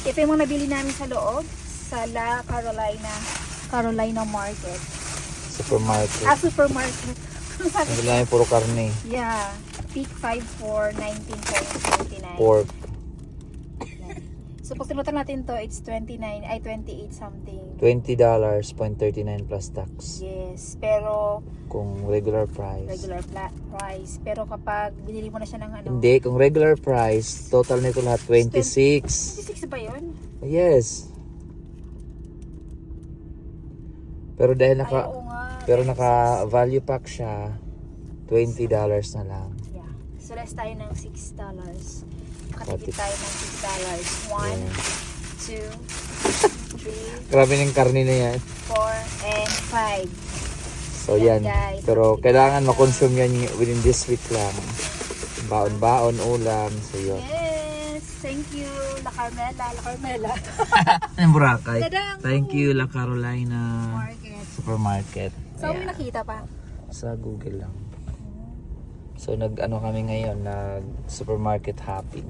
Ito yung mga nabili namin sa loob, sa La Carolina Market. Supermarket. Supermarket. Ang namin puro karne. Yeah. Peak 5 for 19.99. Pork. So, pag tinutan natin to, it's 28 something. $20.39 plus tax. Yes. Pero, Kung regular price. price. Pero kapag binili mo na siya ng ano. Hindi, kung regular price, total nito lahat 26. 26 ba yun? Yes. Pero dahil Ay, oo nga. pero naka value pack siya, $20 na lang. Yeah. So, less tayo ng $6. Nakatipid Patip. tayo ng $6. 1, 2, 3, Grabe ng karne na yan. 4, and 5. So yan. Guys, Pero kailangan ma-consume yan within this week lang. Baon-baon, ulam. So yun. Yes! Thank you, La Carmela. Ang Boracay. Dadang! Thank you, La Carolina Market. Supermarket. So, may Ayan. nakita pa? Sa Google lang. So nag-ano kami ngayon, nag supermarket hopping.